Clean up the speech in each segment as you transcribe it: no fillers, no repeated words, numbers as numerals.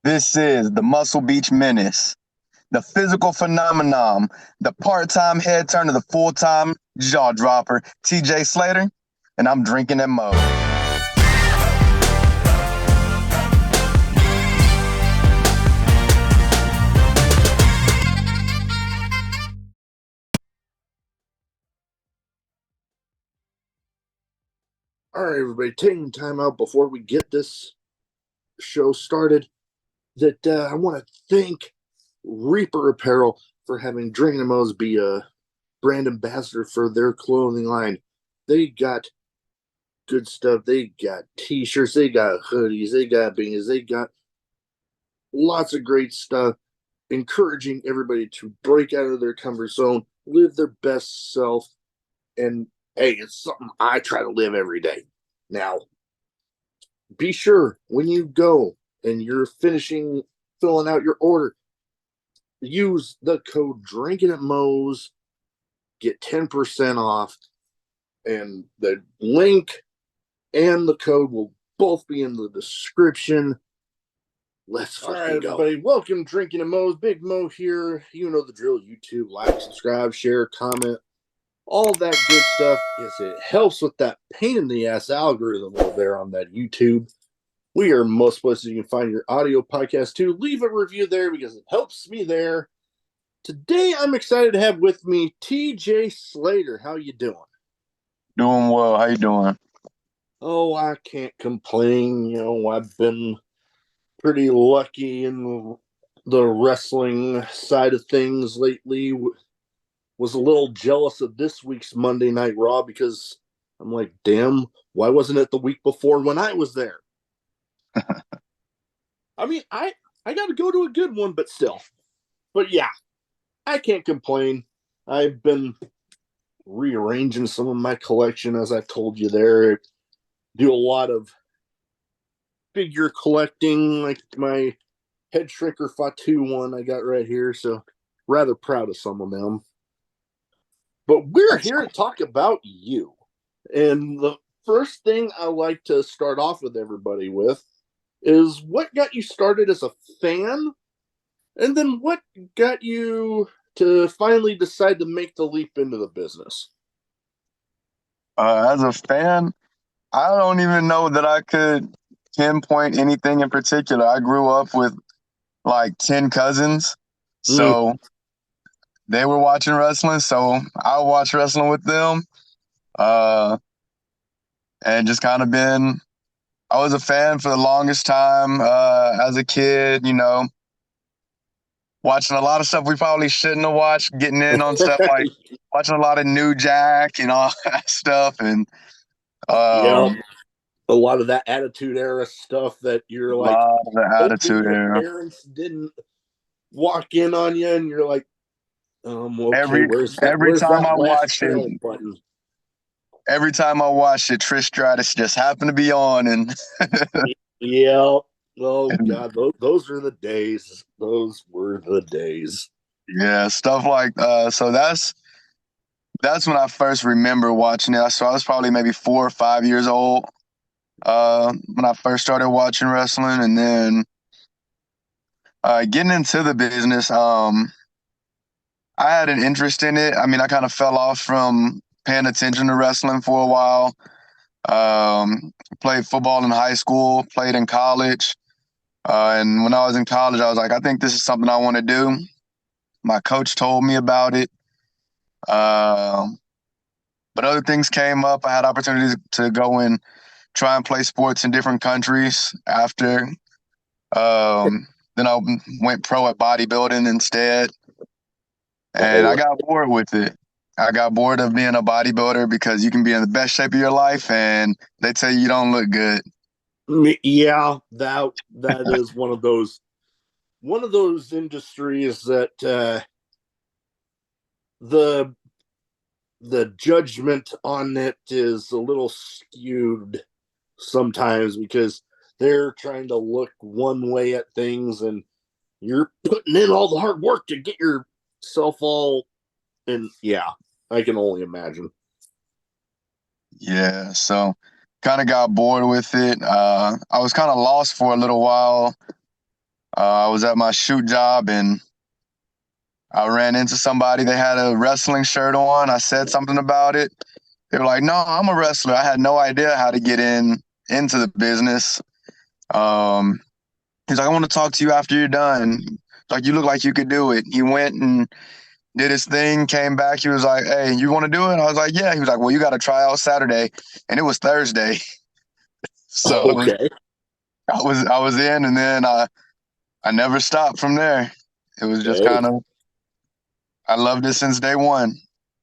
This is the Muscle Beach Menace, the physical phenomenon, the part-time head turner, the full-time jaw dropper, TJ Slater, and I'm drinking at Mo. All right, everybody, taking time out before we get this show started. I want to thank Reaper Apparel for having Drinkin Mo's be a brand ambassador for their clothing line. They got good stuff. They got t-shirts, they got hoodies, they got beanies, they got lots of great stuff, encouraging everybody to break out of their comfort zone, live their best self, and hey, it's something I try to live every day. Now, be sure when you go and you're filling out your order, use the code Drinkin at Mo's, get 10% off, and the link and the code will both be in the description. Let's fucking go. All right, everybody, welcome Drinkin at Mo's. Big Mo here. You know the drill. YouTube, like, subscribe, share, comment. All that good stuff is it helps with that pain in the ass algorithm over there on that YouTube. We are most places you can find your audio podcast too. Leave a review there because it helps me there. Today I'm excited to have with me TJ Slater. How you doing? Doing well. How you doing? Oh, I can't complain. You know, I've been pretty lucky in the wrestling side of things lately. Was a little jealous of this week's Monday Night Raw because I'm like, damn, why wasn't it the week before when I was there? I mean, I got to go to a good one, but still. But yeah, I can't complain. I've been rearranging some of my collection, as I told you there. Do a lot of figure collecting, like my Head Shrinker Fatu one I got right here. So rather proud of some of them. But we're here to talk about you. And the first thing I like to start off with everybody with is what got you started as a fan, and then what got you to finally decide to make the leap into the business? As a fan, I don't even know that I could pinpoint anything in particular. I grew up with like 10 cousins, so they were watching wrestling, so I watched wrestling with them. And just kind of I was a fan for the longest time as a kid, watching a lot of stuff we probably shouldn't have watched, getting in on stuff like watching a lot of New Jack and all that stuff. And yeah, a lot of that Attitude Era stuff that you're like, a lot of the Attitude your Era. parents didn't walk in on you, and you're like, okay, Every time I watched it, button? every time I watched it, Trish Stratus just happened to be on, and yeah. Oh God, those are the days. Those were the days. Yeah, stuff like so that's when I first remember watching it. So I was probably maybe 4 or 5 years old when I first started watching wrestling, and then getting into the business. I had an interest in it. I mean, I kind of fell off from paying attention to wrestling for a while. Played football in high school, played in college. And when I was in college, I was like, I think this is something I want to do. My coach told me about it. But other things came up. I had opportunities to go and try and play sports in different countries after. Then I went pro at bodybuilding instead. And I got bored with it. I got bored of being a bodybuilder because you can be in the best shape of your life and they tell you don't look good. Yeah, that is one of those industries that the judgment on it is a little skewed sometimes because they're trying to look one way at things and you're putting in all the hard work to get yourself all, and yeah, I can only imagine. Yeah, so kind of got bored with it. I was kind of lost for a little while I was at my shoot job and I ran into somebody. They had a wrestling shirt on. I said something about it. They were like, "No, I'm a wrestler." I had no idea how to get into the business. Um, he's like, "I want to talk to you after you're done. Like, you look like you could do it." He went and did his thing, came back. He was like, "Hey, you want to do it?" I was like, "Yeah." He was like, "Well, you got to try out Saturday," and it was Thursday. So Okay. I was in, and then I never stopped from there. It was just Hey, kind of I loved it since day one.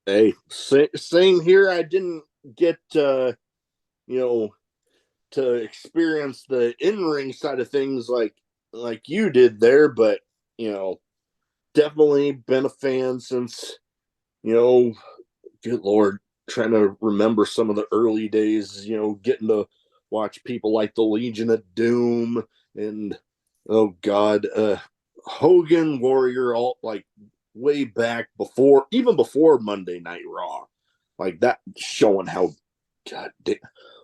hey, same here. I didn't get you know to experience the in ring side of things like you did there, but you know, definitely been a fan since you know, good lord, trying to remember some of the early days. You know, getting to watch people like the Legion of Doom and oh god, Hogan Warrior, all like way back before, even before Monday Night Raw, like that showing how god damn.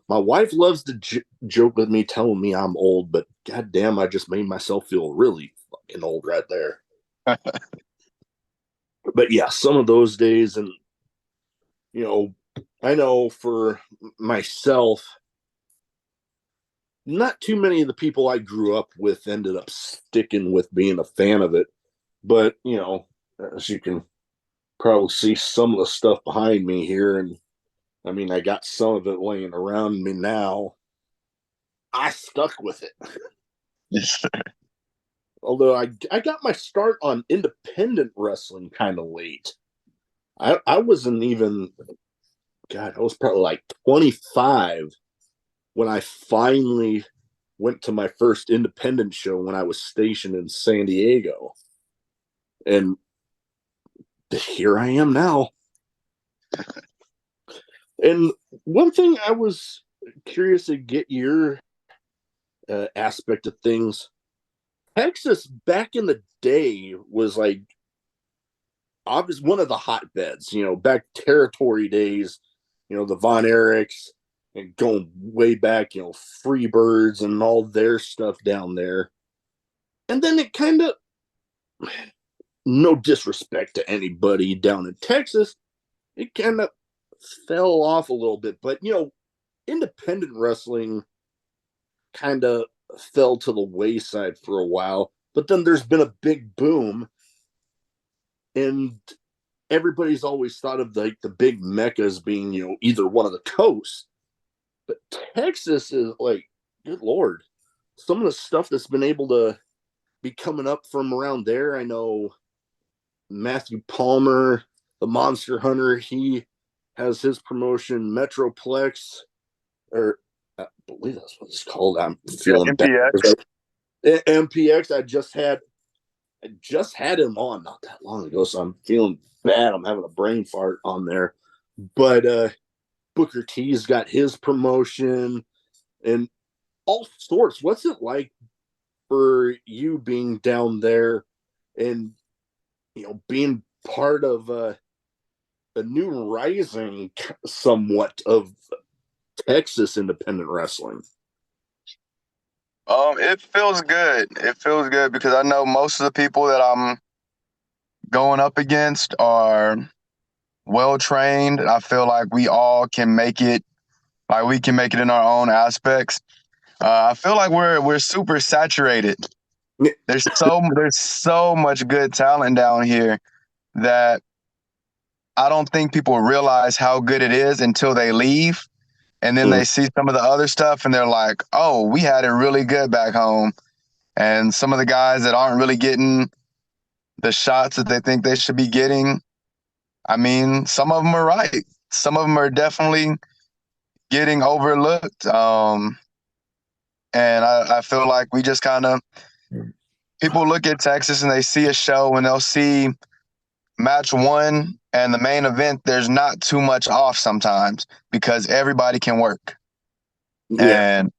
My wife loves to joke with me, telling me I'm old, but god damn, I just made myself feel really fucking old right there. But yeah, some of those days, and you know, I know for myself, not too many of the people I grew up with ended up sticking with being a fan of it. But, you know, as you can probably see some of the stuff behind me here, and I mean, I got some of it laying around me now. I stuck with it. Although I got my start on independent wrestling kind of late. I wasn't even, God, I was probably like 25 when I finally went to my first independent show when I was stationed in San Diego. And here I am now. And one thing I was curious to get your aspect of things. Texas back in the day was like obvious one of the hotbeds, you know, back territory days, you know, the Von Erichs and going way back, you know, Freebirds and all their stuff down there. And then it kind of, no disrespect to anybody down in Texas, it kind of fell off a little bit. But, you know, independent wrestling kind of fell to the wayside for a while. But then there's been a big boom, and everybody's always thought of the big meccas being, you know, either one of the coasts. But Texas is like, good lord, some of the stuff that's been able to be coming up from around there. I know Matthew Palmer, the Monster Hunter, he has his promotion, Metroplex, or I believe that's what it's called. I'm Yeah, feeling bad. MPX. MPX, I just had him on not that long ago, so I'm feeling bad. I'm having a brain fart on there. But Booker T's got his promotion and all sorts. What's it like for you being down there and you know being part of a new rising somewhat of Texas independent wrestling? It feels good. It feels good because I know most of the people that I'm going up against are well trained. I feel like we all can make it. Like we can make it in our own aspects. I feel like we're super saturated. There's so much good talent down here that I don't think people realize how good it is until they leave. And then Mm, they see some of the other stuff and they're like, oh, we had it really good back home. And some of the guys that aren't really getting the shots that they think they should be getting, I mean, some of them are right. Some of them are definitely getting overlooked. And I feel like we just kind of, people look at Texas and they see a show and they'll see match one and the main event, there's not too much off sometimes because everybody can work. yeah. And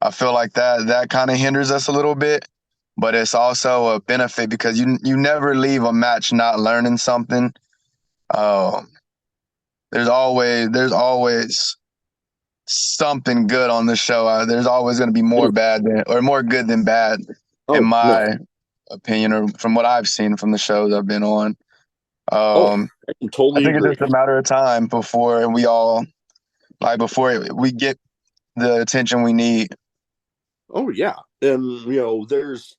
I feel like that kind of hinders us a little bit, but it's also a benefit because you never leave a match not learning something. Um, there's always something good on the show. There's always going to be more bad than or more good than bad in Oh my no. opinion, or from what I've seen from the shows I've been on. Oh, Um, I can I totally think it's agree. just a matter of time before we all before we get the attention we need. Oh yeah, and there's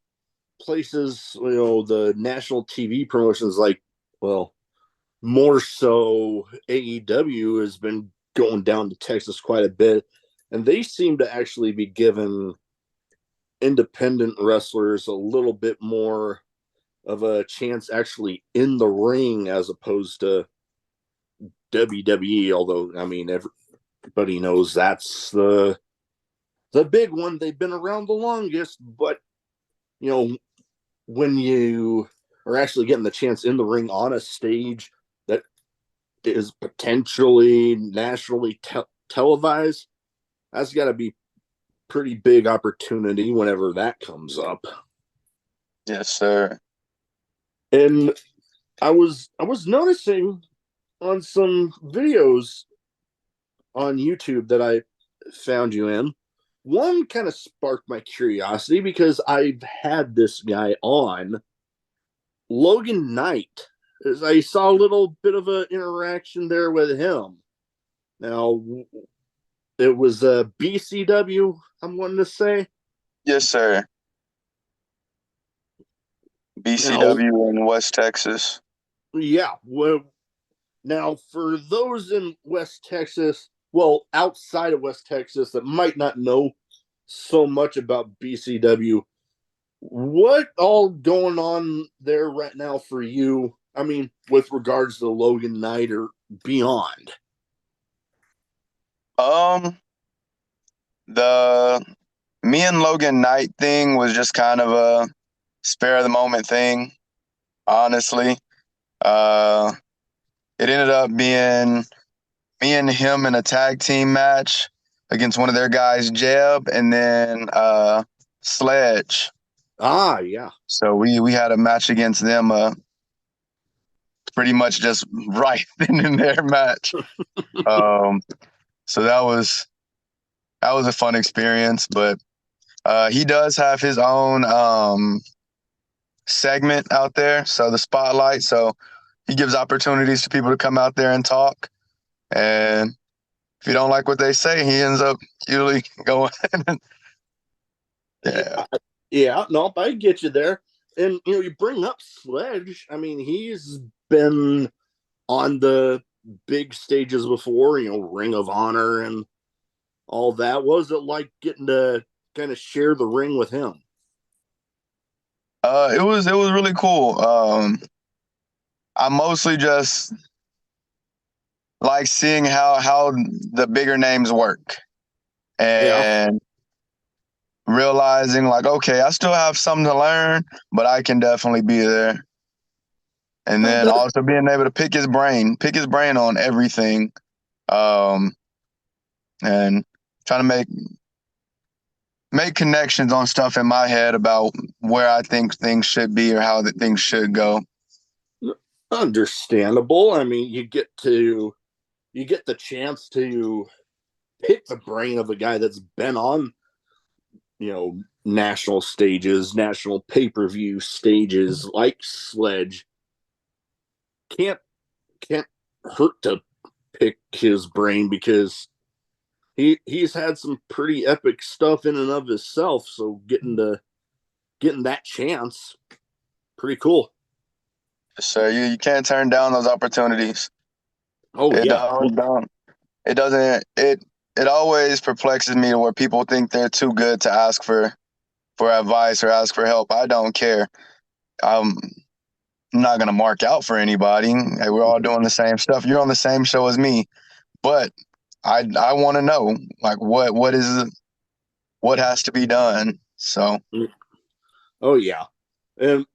places, the national TV promotions like, well, more so AEW has been going down to Texas quite a bit, and they seem to actually be giving independent wrestlers a little bit more of a chance actually in the ring as opposed to WWE. Although I mean everybody knows that's the big one. They've been around the longest, but you know when you are actually getting the chance in the ring on a stage that is potentially nationally televised, that's got to be pretty big opportunity whenever that comes up. Yes, sir. And I was noticing on some videos on YouTube that I found you in. One kind of sparked my curiosity because I've had this guy on, Logan Knight. I saw a little bit of an interaction there with him. Now, it was BCW, I'm wanting to say. Yes, sir. Now, BCW in West Texas. yeah, well, now for those in West Texas, well, outside of West Texas that might not know so much about BCW, what all going on there right now for you? I mean, with regards to Logan Knight or beyond. Um, the me and Logan Knight thing was just kind of a spare of the moment thing, honestly. Uh, it ended up being me and him in a tag team match against one of their guys, Jeb, and then Sledge. Ah, yeah. So we had a match against them, pretty much just right then in their match. Um, so that was a fun experience, but he does have his own segment out there, so the spotlight. So he gives opportunities to people to come out there and talk. And if you don't like what they say, he ends up usually going. Yeah. Yeah, yeah, no, I get you there. And you bring up Sledge. I mean, he's been on the big stages before, Ring of Honor and all that. What was it like getting to kind of share the ring with him? It was really cool. I mostly just like seeing how the bigger names work Yeah. and realizing like, okay, I still have something to learn, but I can definitely be there. And then That, also being able to pick his brain on everything, um, and trying to make connections on stuff in my head about where I think things should be or how things should go. understandable. I mean, you get the chance to pick the brain of a guy that's been on, national stages, national pay-per-view stages like Sledge. Can't can't hurt to pick his brain because he's had some pretty epic stuff in and of himself. So getting that chance, pretty cool. So you can't turn down those opportunities. Oh It yeah, don't. It doesn't. It always perplexes me where people think they're too good to ask for advice or ask for help. I don't care. I'm not gonna mark out for anybody. Hey, we're all doing the same stuff. You're on the same show as me, but I want to know like what has to be done. So oh yeah, and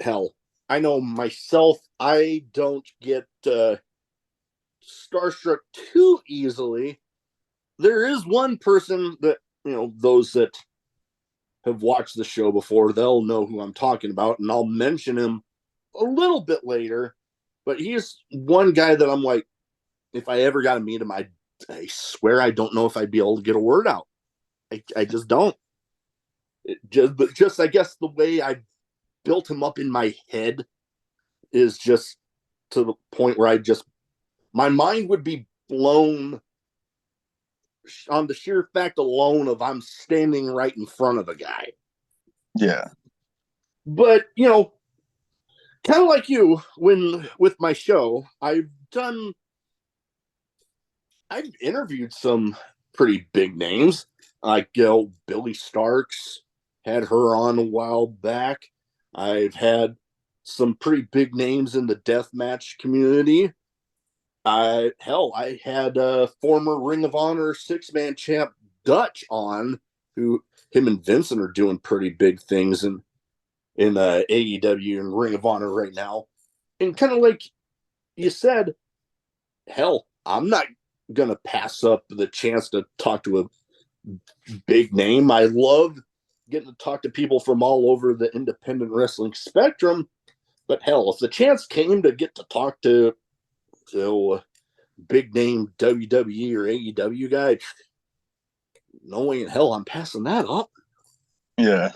hell, I know myself. I don't get starstruck too easily. There is one person that those that have watched the show before, they'll know who I'm talking about, and I'll mention him a little bit later. But he's one guy that I'm like, if I ever got to meet him, I swear I don't know if I'd be able to get a word out. I just don't. But just I guess the way I built him up in my head is just to the point where my mind would be blown on the sheer fact alone of I'm standing right in front of a guy. Yeah. But, kind of like you, when with my show, I've interviewed some pretty big names, like Billy Starks, had her on a while back. I've had some pretty big names in the deathmatch community. I had a former Ring of Honor 6-man champ Dutch on, who him and Vincent are doing pretty big things in AEW and Ring of Honor right now. And kind of like you said, I'm not gonna pass up the chance to talk to a big name. I love getting to talk to people from all over the independent wrestling spectrum. But if the chance came to get to talk to big name WWE or AEW guy, no way in hell I'm passing that up. Yeah.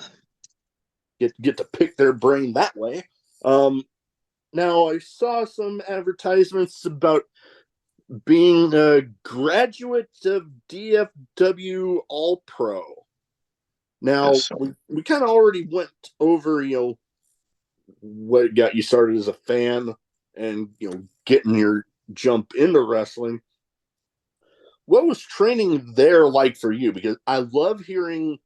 Get to pick their brain that way. Now I saw some advertisements about being a graduate of DFW All Pro. Now Yes. we kind of already went over what got you started as a fan and getting your jump into wrestling. What was training there like for you? Because I love hearing.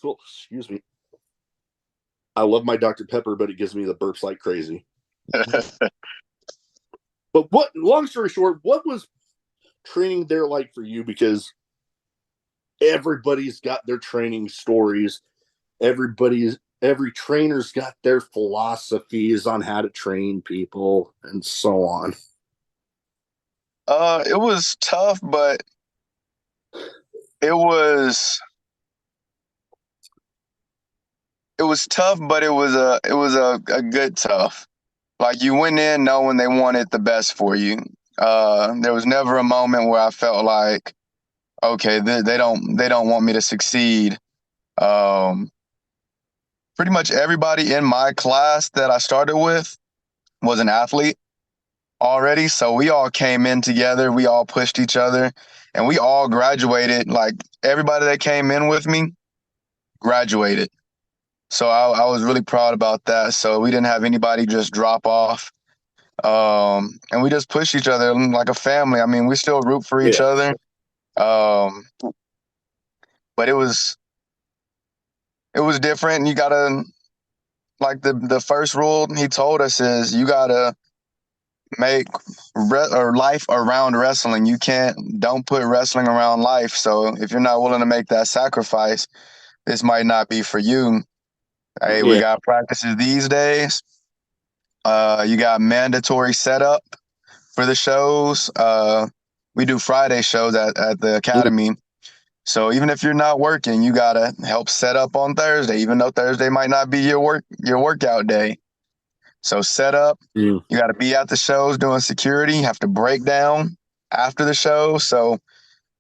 Oh, excuse me. I love my Dr. Pepper, but it gives me the burps like crazy. But long story short, what was training there like for you? Because everybody's got their training stories. Every trainer's got their philosophies on how to train people and so on. It was tough, but it was tough, but it was a good tough. Like, you went in knowing they wanted the best for you. There was never a moment where I felt like, okay, they don't want me to succeed. Um, Pretty much everybody in my class that I started with was an athlete already, so we all came in together. We all pushed each other, and we all graduated. Like, everybody that came in with me graduated. So I was really proud about that. So we didn't have anybody just drop off. And we just push each other like a family. I mean, we still root for each Yeah. other. Um, but it was different. You gotta, like, the first rule he told us is you gotta make or life around wrestling. Don't put wrestling around life. So if you're not willing to make that sacrifice, this might not be for you. Hey, we Yeah. got practices these days. You got mandatory setup for the shows. We do Friday shows at the academy. So even if you're not working, you gotta help set up on Thursday, even though Thursday might not be your workout day. So set up, Mm. you gotta be at the shows doing security. You have to break down after the show. So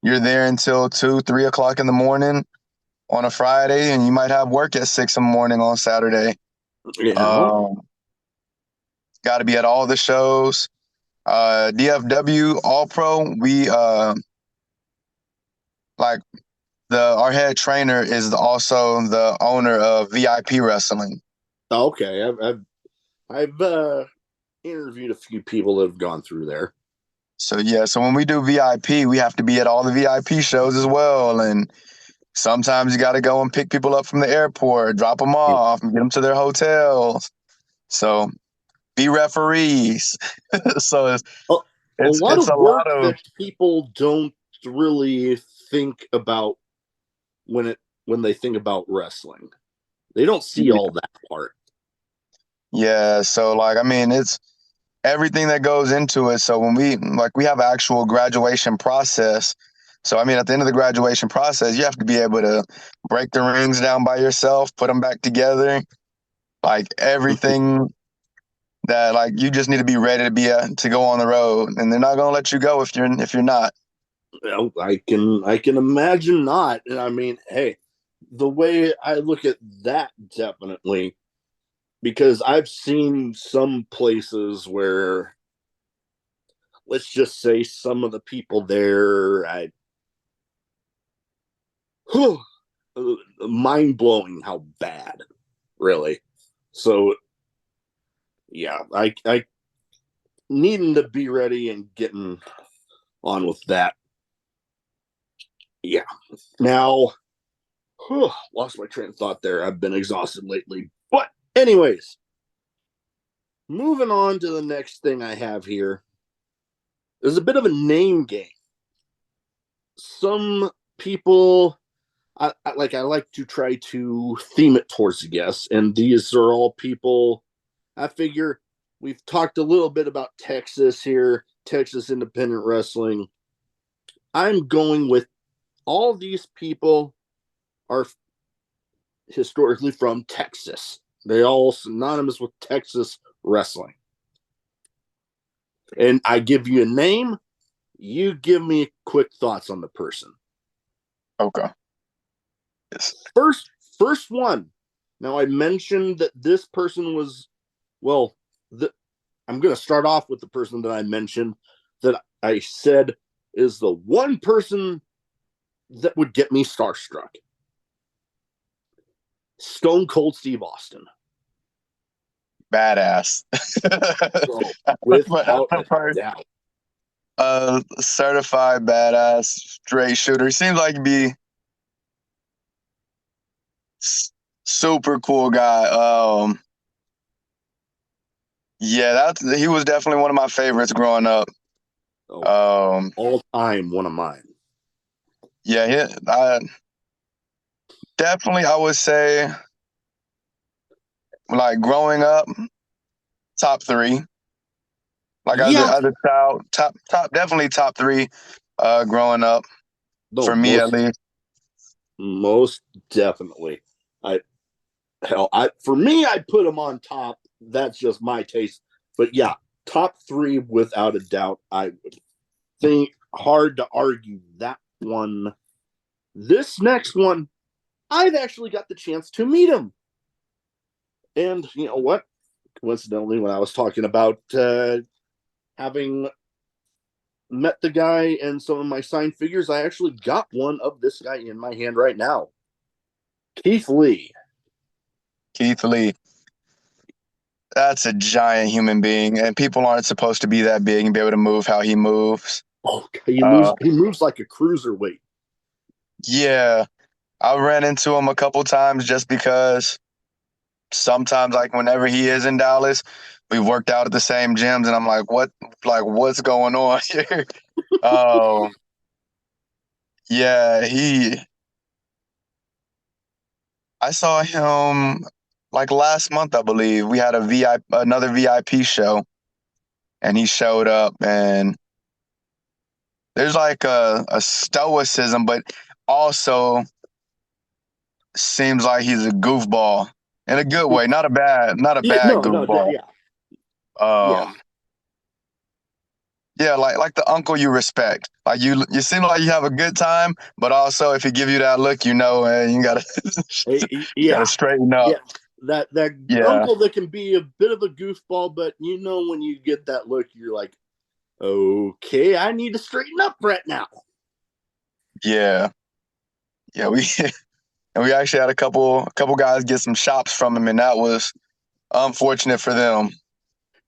you're there until 2, 3 o'clock in the morning on a Friday, and you might have work at 6 in the morning on Saturday. Yeah. Um, got to be at all the shows. DFW All Pro, we like our head trainer is also the owner of VIP Wrestling. Okay. I've interviewed a few people that have gone through there. So yeah, so when we do VIP, we have to be at all the VIP shows as well, and sometimes you got to go and pick people up from the airport, drop them off, and get them to their hotels. So be referees. So A, a it's lot it's of a lot work of that people don't really think about when they think about wrestling. They don't see all that part. yeah. So, like, I mean, it's everything that goes into it. So when we have an actual graduation process. So I mean, at the end of the graduation process, you have to be able to break the rings down by yourself, put them back together, like everything that, like, you just need to be ready to go on the road, and they're not gonna let you go if you're not. Well, I can imagine not. And I mean, hey, the way I look at that, definitely, because I've seen some places where, let's just say, some of the people there, mind blowing how bad, really. So yeah, I needing to be ready and getting on with that. Yeah. Now, lost my train of thought there. I've been exhausted lately. But anyways, moving on to the next thing I have here. There's a bit of a name game. Some people I like to try to theme it towards the guests, and these are all people. I figure we've talked a little bit about Texas here, Texas independent wrestling. I'm going with all these people are historically from Texas. They all synonymous with Texas wrestling. And I give you a name, you give me quick thoughts on the person. Okay. Yes. First one. Now I mentioned that this person was I'm going to start off with the person that I mentioned that I said is the one person that would get me starstruck. Stone Cold Steve Austin. Badass. So, without a doubt. Certified badass, straight shooter. He seems like he'd be super cool guy. Yeah, he was definitely one of my favorites growing up. All time one of mine. Yeah, definitely I would say, like growing up, top three. Like as a child, top definitely top three. Growing up, for me at least. Most definitely. For me, I'd put him on top. That's just my taste. But yeah, top three without a doubt. I would think hard to argue that one. This next one, I've actually got the chance to meet him. And you know what? Coincidentally, when I was talking about having met the guy and some of my signed figures, I actually got one of this guy in my hand right now. Keith Lee. Keith Lee. That's a giant human being, and people aren't supposed to be that big and be able to move how he moves. Oh, he moves like a cruiserweight. Yeah, I ran into him a couple times just because sometimes, like whenever he is in Dallas, we've worked out at the same gyms, and I'm like, what's going on here? Yeah, I saw him like last month, I believe. We had another VIP show, and he showed up, and there's like a stoicism, but also seems like he's a goofball in a good way, not a bad goofball. Yeah. Yeah, like the uncle you respect. Like you seem like you have a good time, but also if he give you that look, you know, and you gotta gotta straighten up. Yeah, that uncle that can be a bit of a goofball, but you know when you get that look, you're like, okay, I need to straighten up right now. Yeah, we actually had a couple guys get some shops from him, and that was unfortunate for them.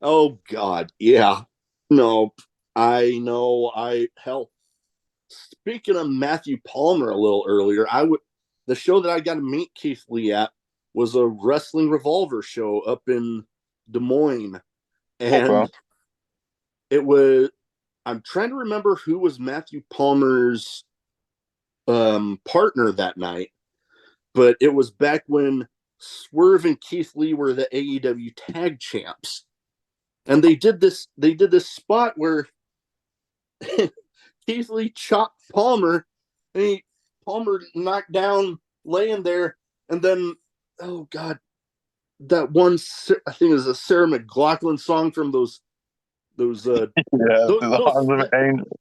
Oh God, yeah. No, I know. Speaking of Matthew Palmer a little earlier, the show that I got to meet Keith Lee at was a Wrestling Revolver show up in Des Moines. And it was, I'm trying to remember who was Matthew Palmer's partner that night, but it was back when Swerve and Keith Lee were the AEW tag champs. And they did this spot where Keith Lee chopped Palmer, and Palmer knocked down, laying there, and then, oh God, that one, I think it was a Sarah McLachlan song from those the Harlem Angels.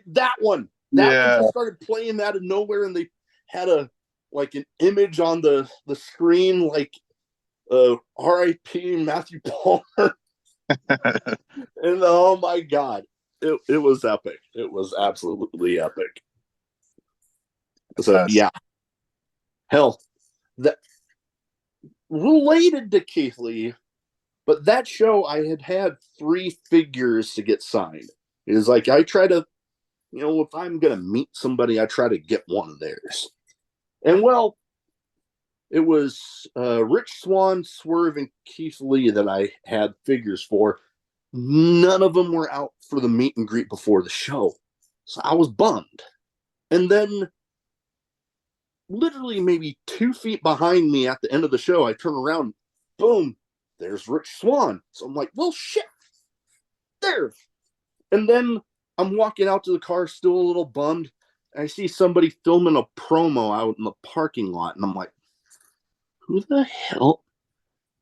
That one just started playing out of nowhere, and they had an image on the screen, like R.I.P. Matthew Palmer. And oh my God, it was epic. It was absolutely epic. So Yes. yeah, hell, that related to Keith Lee, but that show I had 3 figures to get signed. It is like I try to, if I'm gonna meet somebody, I try to get one of theirs. And well, it was Rich Swann, Swerve, and Keith Lee that I had figures for. None of them were out for the meet and greet before the show. So I was bummed. And then, literally maybe 2 feet behind me at the end of the show, I turn around, boom, there's Rich Swann. So I'm like, well, shit, there. And then I'm walking out to the car, still a little bummed. I see somebody filming a promo out in the parking lot. And I'm like, who the hell?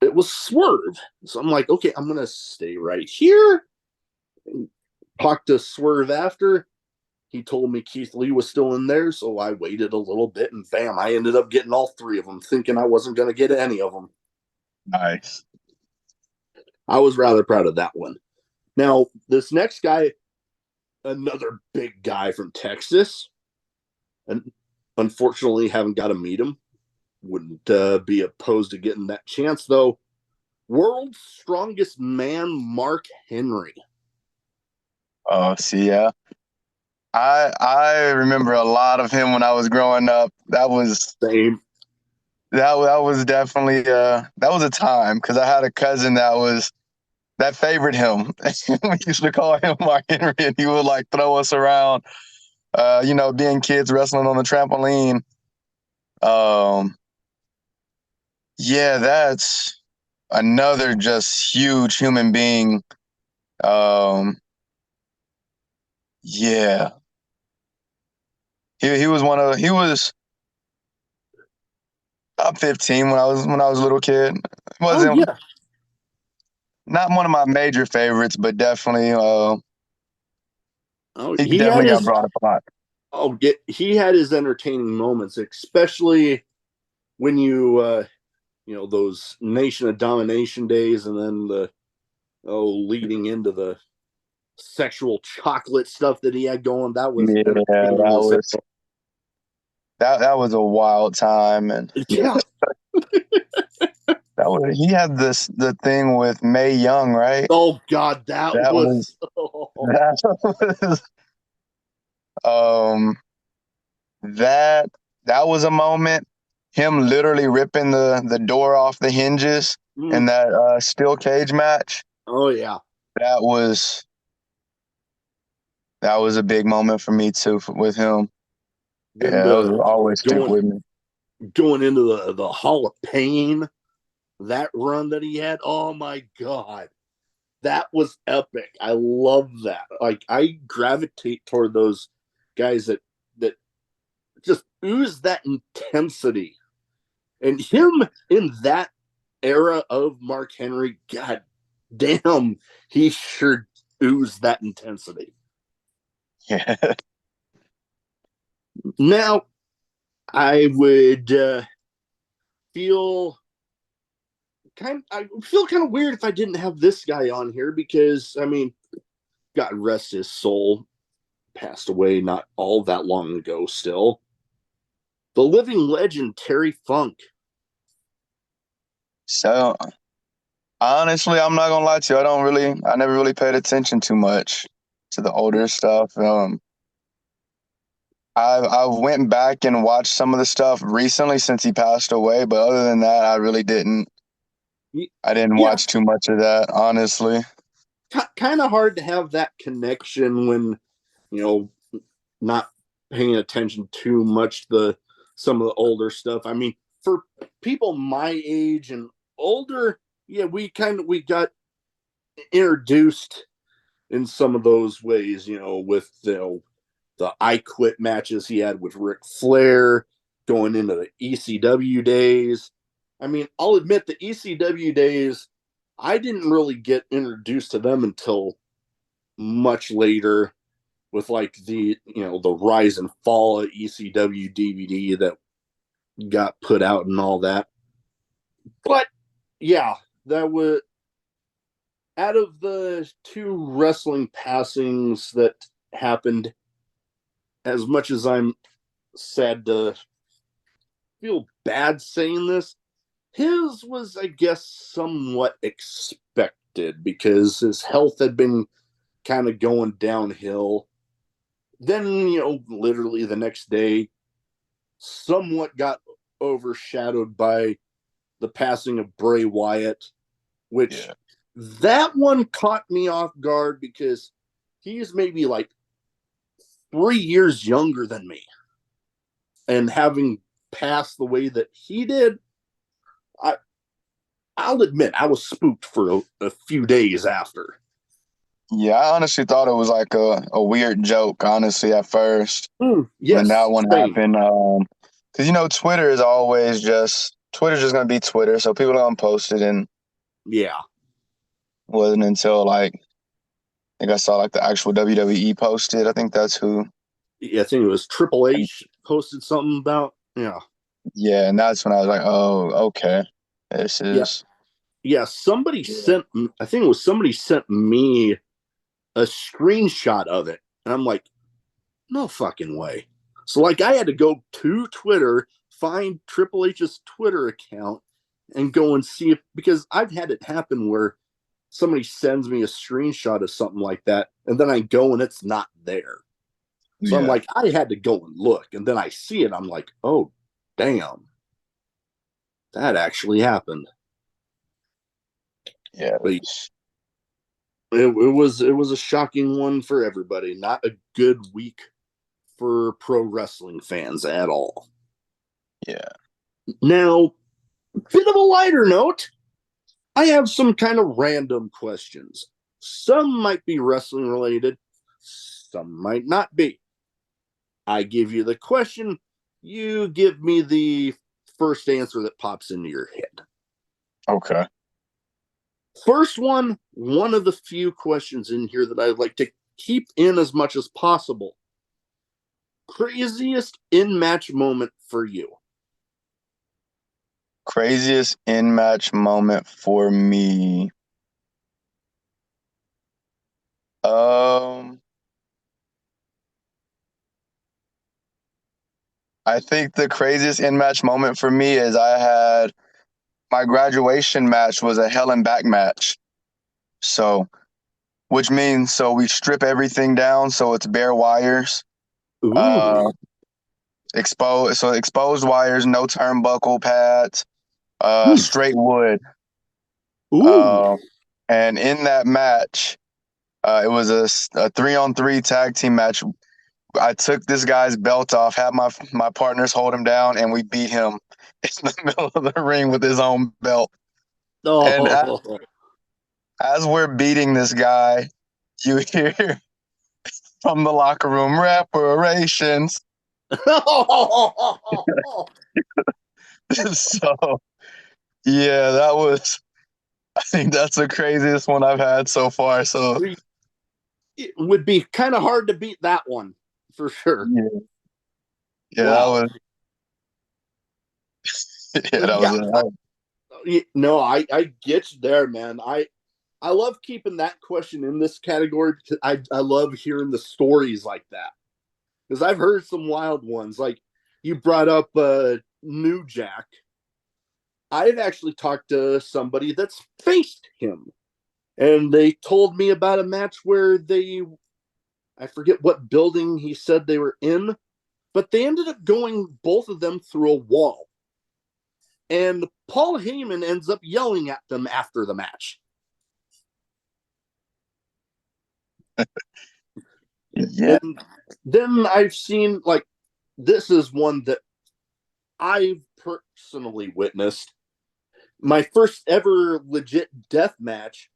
It was Swerve. So I'm like, okay, I'm going to stay right here. Talked to Swerve after. He told me Keith Lee was still in there, so I waited a little bit, and bam, I ended up getting all 3 of them, thinking I wasn't going to get any of them. Nice. I was rather proud of that one. Now, this next guy, another big guy from Texas, and unfortunately haven't got to meet him. Wouldn't be opposed to getting that chance, though. World's strongest man, Mark Henry. Oh, see, yeah. I remember a lot of him when I was growing up. That was Same. that was definitely that was a time because I had a cousin that favored him. We used to call him Mark Henry, and he would like throw us around. Being kids wrestling on the trampoline. Yeah, that's another just huge human being. Um, yeah, he was top 15 when I was a little kid. It Oh, wasn't yeah. not one of my major favorites, but definitely Oh, he he had definitely got his brought up a lot. he had his entertaining moments, especially when those Nation of Domination days, and then leading into the sexual chocolate stuff that he had going. That was Yeah, entertaining as hell. that was a wild time, and Yeah. he had the thing with Mae Young, right? Oh God, that That was was. Oh, that was that that was a moment. Him literally ripping the door off the hinges in mm, that steel cage match. oh yeah. That was that was a big moment for me too with him. Then Yeah, that was always stick going with me. going into the Hall of Pain, that run that he had. Oh my God, that was epic. I love that. Like I gravitate toward those guys that just ooze that intensity. And him in that era of Mark Henry, God damn, he sure oozed that intensity. Yeah. Now, I would feel I feel kind of weird if I didn't have this guy on here because I mean, God rest his soul, passed away not all that long ago. Still, the living legend Terry Funk. So honestly, I'm not gonna lie to you. I never really paid attention too much to the older stuff. I went back and watched some of the stuff recently since he passed away, but other than that, I didn't Yeah, watch too much of that, honestly. kind of hard to have that connection when you know not paying attention too much to some of the older stuff. I mean, for people my age and older, yeah, we got introduced in some of those ways, with the I Quit matches he had with Ric Flair, going into the ECW days. I mean, I'll admit the ECW days, I didn't really get introduced to them until much later with like the rise and fall of ECW DVD that got put out and all that. But yeah, that was out of the two wrestling passings that happened. As much as I'm sad to feel bad saying this, his was, I guess, somewhat expected because his health had been kind of going downhill. Then, literally the next day, somewhat got overshadowed by the passing of Bray Wyatt, which Yeah. that one caught me off guard because he's maybe like 3 years younger than me. And having passed the way that he did, I, I'll admit I was spooked for a few days after. Yeah, I honestly thought it was like a weird joke, honestly, at first when that Yes, one same. happened. Because Twitter is always Twitter's just gonna be Twitter, so people don't post it, and Yeah. wasn't until like I think I saw like the actual WWE posted. I think that's who. I think it was Triple H posted something about, yeah. Yeah, and that's when I was like, oh, okay, this Yeah. is. Yeah. I think it was somebody sent me a screenshot of it. And I'm like, no fucking way. So, like, I had to go to Twitter, find Triple H's Twitter account, and go and see if, because I've had it happen where somebody sends me a screenshot of something like that, and then I go and it's not there. So I'm Yeah, like, I had to go and look, and then I see it. I'm like, oh, damn, that actually happened. yeah, But it was a shocking one for everybody. Not a good week for pro wrestling fans at all. yeah. Now, bit of a lighter note, I have some kind of random questions. Some might be wrestling related, some might not be. I give you the question, you give me the first answer that pops into your head. Okay. First one of the few questions in here that I'd like to keep in as much as possible. Craziest in match moment for you? Craziest in match moment for me. Um, I think the craziest in match moment for me is I had my graduation match was a hell and back match. So, which means so we strip everything down so it's bare wires, Ooh, uh, exposed wires, no turnbuckle pads, hmm. straight wood. Ooh. Uh, and in that match, it was a 3-on-3 tag team match. I took this guy's belt off, had my partners hold him down, and we beat him in the middle of the ring with his own belt. And Oh. as we're beating this guy, you hear from the locker room reparations. So yeah, that was. I think that's the craziest one I've had so far. So It would be kind of hard to beat that one for sure. yeah, yeah, that Wow. was yeah, that was Yeah. a, No, I get you there, man. I love keeping that question in this category because I love hearing the stories like that. Because I've heard some wild ones. Like you brought up New Jack. I've actually talked to somebody that's faced him. And they told me about a match where I forget what building he said they were in, but they ended up going, both of them, through a wall. And Paul Heyman ends up yelling at them after the match. yeah. And then I've seen, like, this is one that I've personally witnessed. My first ever legit death match,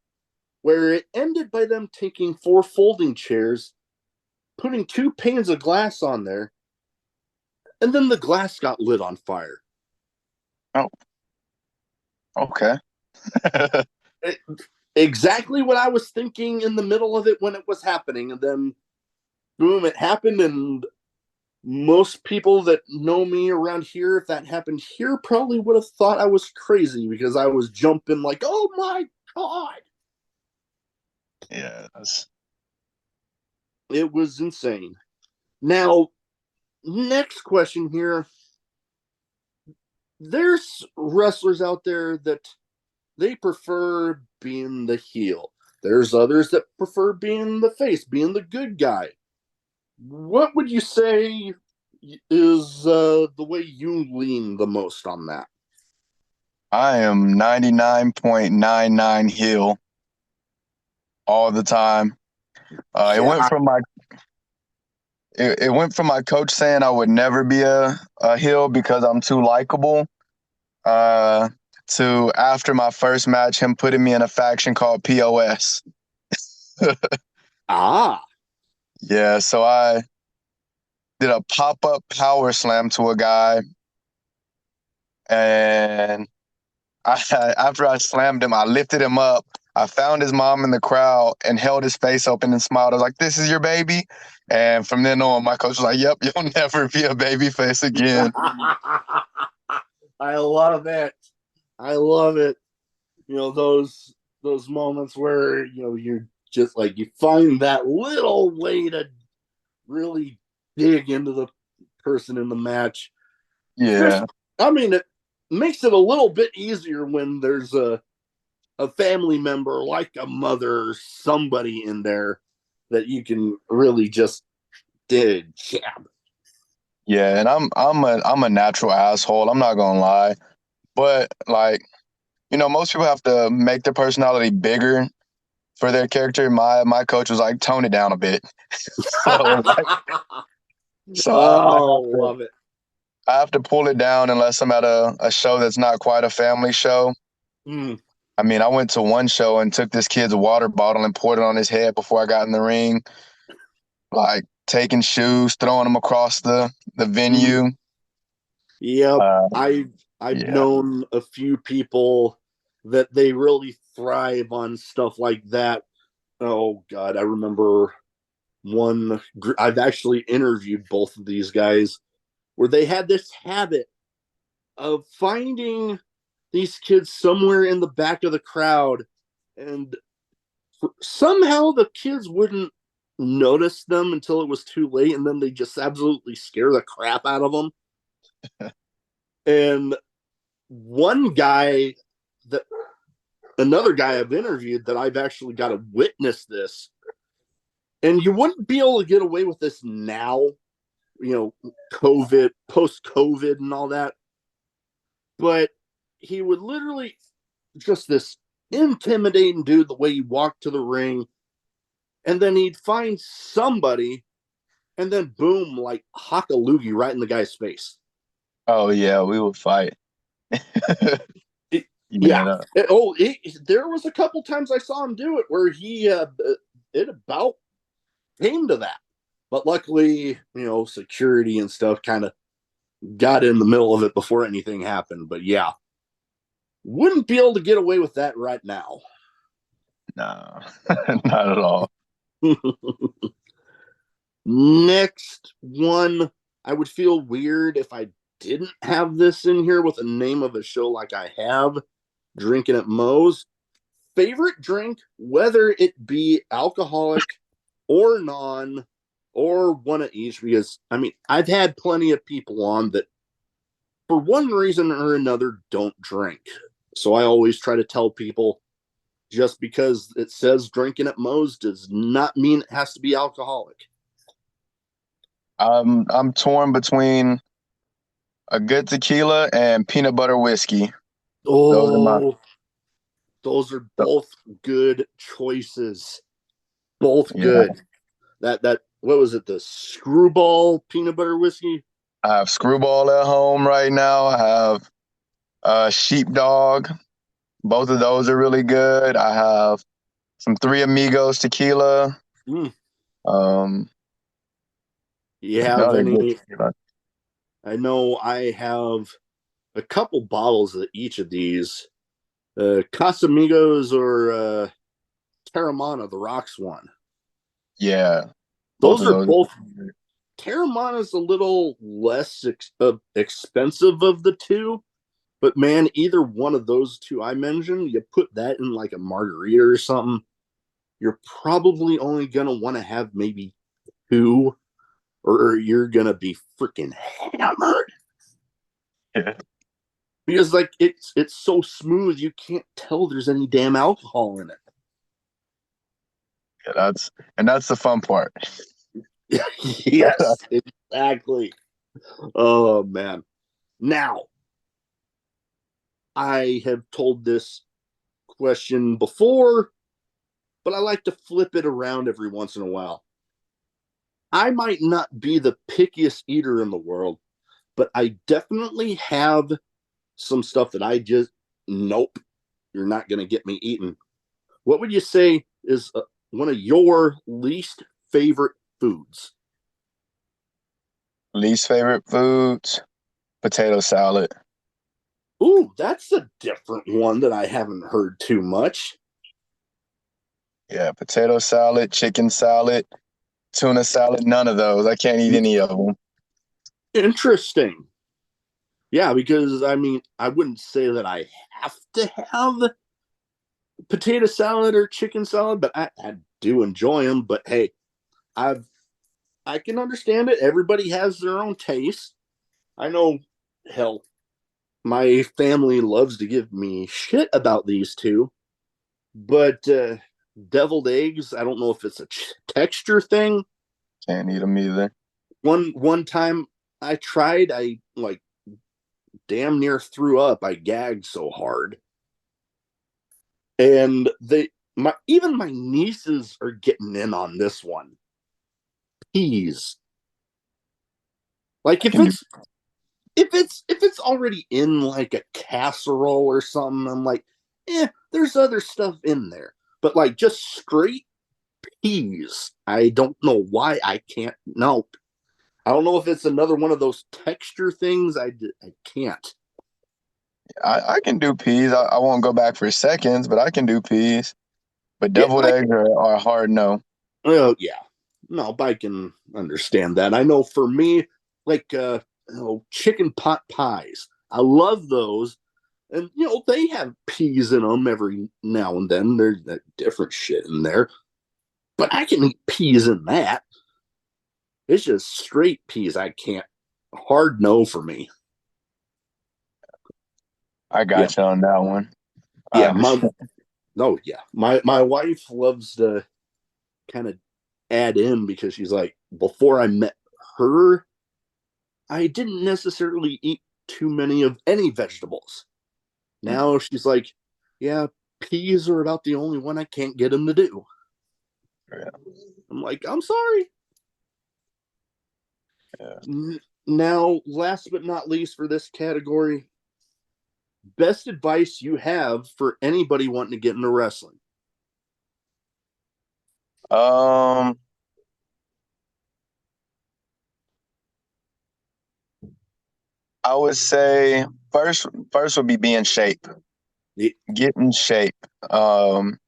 where it ended by them taking 4 folding chairs, putting 2 panes of glass on there, and then the glass got lit on fire. Oh, okay. It, exactly what I was thinking in the middle of it when it was happening. And then, boom, it happened. And Most people that know me around here, if that happened here, probably would have thought I was crazy because I was jumping like, oh my God. Yeah. It was insane. Now, next question here. There's wrestlers out there that they prefer being the heel. There's others that prefer being the face, being the good guy. What would you say is the way you lean the most on that? I am 99.99 heel all the time. Uh, it went Yeah. from my it went from my coach saying I would never be a heel because I'm too likable, uh, to after my first match, him putting me in a faction called POS. Ah. Yeah, so I did a pop up power slam to a guy, and after I slammed him, I lifted him up. I found his mom in the crowd and held his face open and smiled. I was like, "This is your baby." And from then on, my coach was like, "Yep, you'll never be a baby face again." I love it. I love it. Those moments where you're just like you find that little way to really dig into the person in the match. Yeah, Especially, I mean, it makes it a little bit easier when there's a family member like a mother or somebody in there that you can really just dig jab. yeah, and I'm a natural asshole. I'm not gonna lie, but like most people have to make their personality bigger for their character. My coach was like, tone it down a bit. so like, so Oh, love it. I have to pull it down unless I'm at a show that's not quite a family show. Mm. I mean, I went to one show and took this kid's water bottle and poured it on his head before I got in the ring, like taking shoes, throwing them across the Mm. venue. Yep. Uh, I've yeah, known a few people that they really thrive on stuff like that. Oh God, I remember one. I've actually interviewed both of these guys where they had this habit of finding these kids somewhere in the back of the crowd, and somehow the kids wouldn't notice them until it was too late, and then they just absolutely scare the crap out of them. And one guy that another guy I've interviewed that I've actually got to witness this, and you wouldn't be able to get away with this now, COVID, post COVID, and all that. But he would literally just this intimidating dude the way he walked to the ring, and then he'd find somebody, and then boom, like hock a loogie right in the guy's face. oh yeah, we would fight. It, Yeah, yeah. There was a couple times I saw him do it where it about came to that. But luckily, security and stuff kind of got in the middle of it before anything happened. But yeah, wouldn't be able to get away with that right now. no, not at all. Next one, I would feel weird if I didn't have this in here with the name of a show like I have, Drinking at Moe's. Favorite drink, whether it be alcoholic or non, or one of each, because I mean, I've had plenty of people on that for one reason or another don't drink. So I always try to tell people just because it says drinking at Moe's does not mean it has to be alcoholic. I'm torn between a good tequila and peanut butter whiskey. Those are my Oh, those are both good choices. Both yeah. good. That what was it? The screwball peanut butter whiskey? I have Screwball at home right now. I have Sheepdog. Both of those are really good. I have some Three Amigos tequila. Mm. Um, You have another good any? tequila. I know I have a couple bottles of each of these. Casamigos or Terramana, the rocks one. Yeah, both Those of are those. both Terramana's a little less expensive of the two, but man, either one of those two I mentioned, you put that in like a margarita or something, you're probably only gonna want to have maybe two, or you're gonna be freaking hammered. Yeah. Because like it's so smooth you can't tell there's any damn alcohol in it. Yeah, that's the fun part. Yes, exactly. Oh man. Now, I have told this question before, but I like to flip it around every once in a while. I might not be the pickiest eater in the world, but I definitely have some stuff that I just, nope, you're not going to get me eating. What would you say is one of your least favorite foods? Least favorite foods, potato salad. Ooh, that's a different one that I haven't heard too much. Yeah, potato salad, chicken salad, tuna salad, none of those. I can't eat any of them. Interesting. Yeah, because I mean, I wouldn't say that I have to have potato salad or chicken salad, but I do enjoy them. But hey, I've I can understand it. Everybody has their own taste. I know, hell, my family loves to give me shit about these two, but deviled eggs, I don't know if it's a texture thing. Can't eat them either. One time I tried, I like damn near threw up. I gagged so hard. And they my even my nieces are getting in on this one. Peas. Like I can do. if it's already in like a casserole or something, I'm like, there's other stuff in there. But like just straight peas, I don't know why I can't. No, I don't know if it's another one of those texture things. I can't. I can do peas. I won't go back for seconds, but I can do peas. But Yeah, deviled like eggs are hard no. oh yeah, no, I can understand that. I know for me, like chicken pot pies. I love those, and they have peas in them every now and then. There's that different shit in there, but I can eat peas in that. It's just straight peas. I can't. Hard no for me. I Yeah, got you on that one. I yeah. My understand. no, yeah. My wife loves to kind of add in because she's like, before I met her, I didn't necessarily eat too many of any vegetables. Now she's like, yeah, peas are about the only one I can't get them to do. Yeah, I'm like, I'm sorry. yeah. Now, last but not least for this category, best advice you have for anybody wanting to get into wrestling. Um, I would say first would be in shape. Get in shape. Um,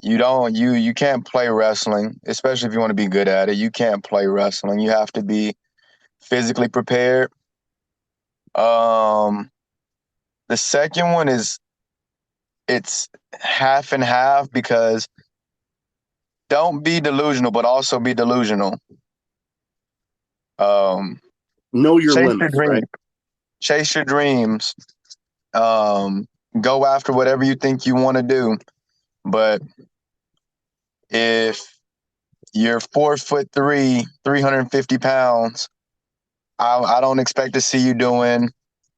you can't play wrestling, especially if you want to be good at it. You can't play wrestling. You have to be physically prepared. Um, the second one is it's half and half because don't be delusional, but also be delusional. Um, Know your chase your limits, right? dreams. Chase your dreams. Um, go after whatever you think you want to do. But if you're 4'3", 350 pounds, I don't expect to see you doing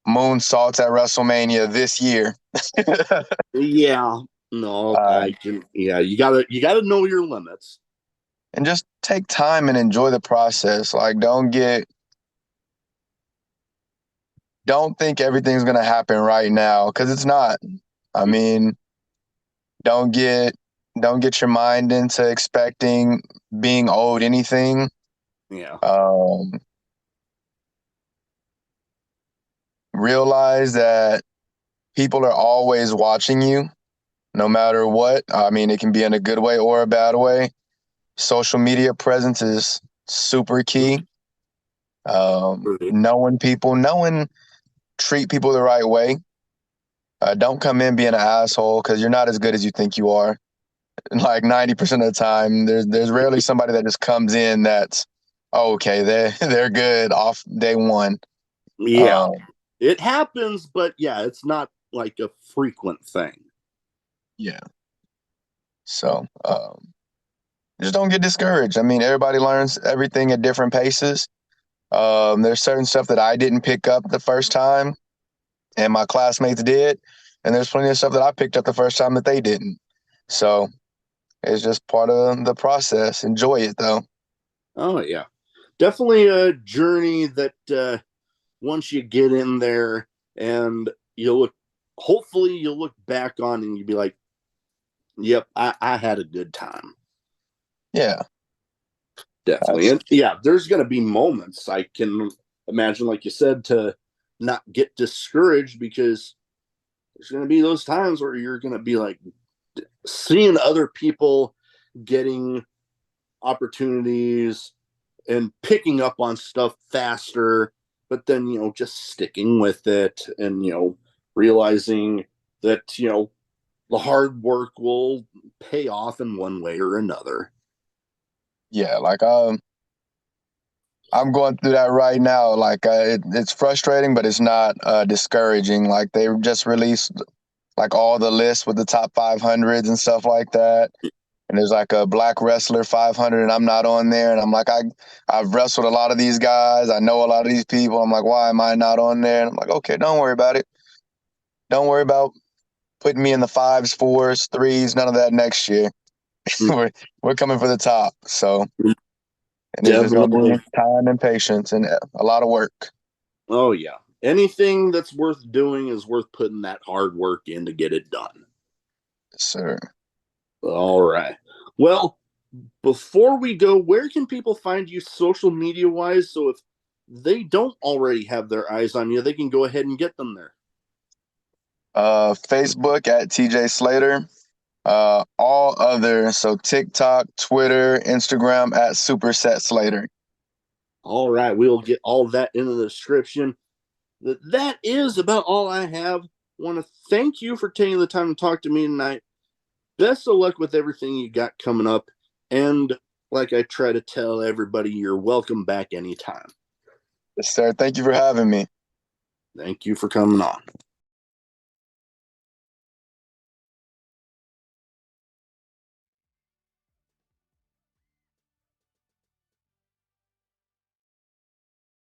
moonsaults at WrestleMania this year. Yeah. No, uh, I can. Yeah, you gotta know your limits. and just take time and enjoy the process. Like don't think everything's gonna happen right now because it's not. I mean, don't get don't get your mind into expecting being owed anything. Yeah. Um, realize that people are always watching you, no matter what. I mean, it can be in a good way or a bad way. Social media presence is super key. Right. Knowing treat people the right way. Don't come in being an asshole because you're not as good as you think you are. Like 90% of the time, there's rarely somebody that just comes in that's okay. They're good off day one. Yeah, Um, it happens, but yeah, it's not like a frequent thing. yeah. So just don't get discouraged. I mean, everybody learns everything at different paces. There's certain stuff that I didn't pick up the first time, and my classmates did, and there's plenty of stuff that I picked up the first time that they didn't. So it's just part of the process. Enjoy it though. Oh yeah, definitely a journey that once you get in there and you look, hopefully you'll look back on and you'll be like, "Yep, I had a good time." Yeah, Definitely, that's and yeah, there's going to be moments I can imagine, like you said, to not get discouraged because there's going to be those times where you're going to be like seeing other people getting opportunities and picking up on stuff faster, but then, just sticking with it and, realizing that, the hard work will pay off in one way or another. yeah. Like I'm going through that right now. Like it's frustrating, but it's not discouraging. Like they just released like all the lists with the top 500s and stuff like that. And there's like a black wrestler 500, and I'm not on there. And I'm like, I've wrestled a lot of these guys. I know a lot of these people. I'm like, why am I not on there? And I'm like, okay, don't worry about it. Don't worry about putting me in the fives, fours, threes. None of that next year. we're coming for the top. So, and it's just going to be Definitely. time and patience and a lot of work. Oh, yeah. Anything that's worth doing is worth putting that hard work in to get it done. Yes, sir. All right. Well, before we go, where can people find you social media wise? So if they don't already have their eyes on you, they can go ahead and get them there. Facebook at TJ Slater. All other, so TikTok, Twitter, Instagram at Superset Slater. All right. We'll get all that in the description. That is about all I have. Want to thank you for taking the time to talk to me tonight. Best of luck with everything you got coming up. And like I try to tell everybody, you're welcome back anytime. Yes, sir. Thank you for having me. Thank you for coming on.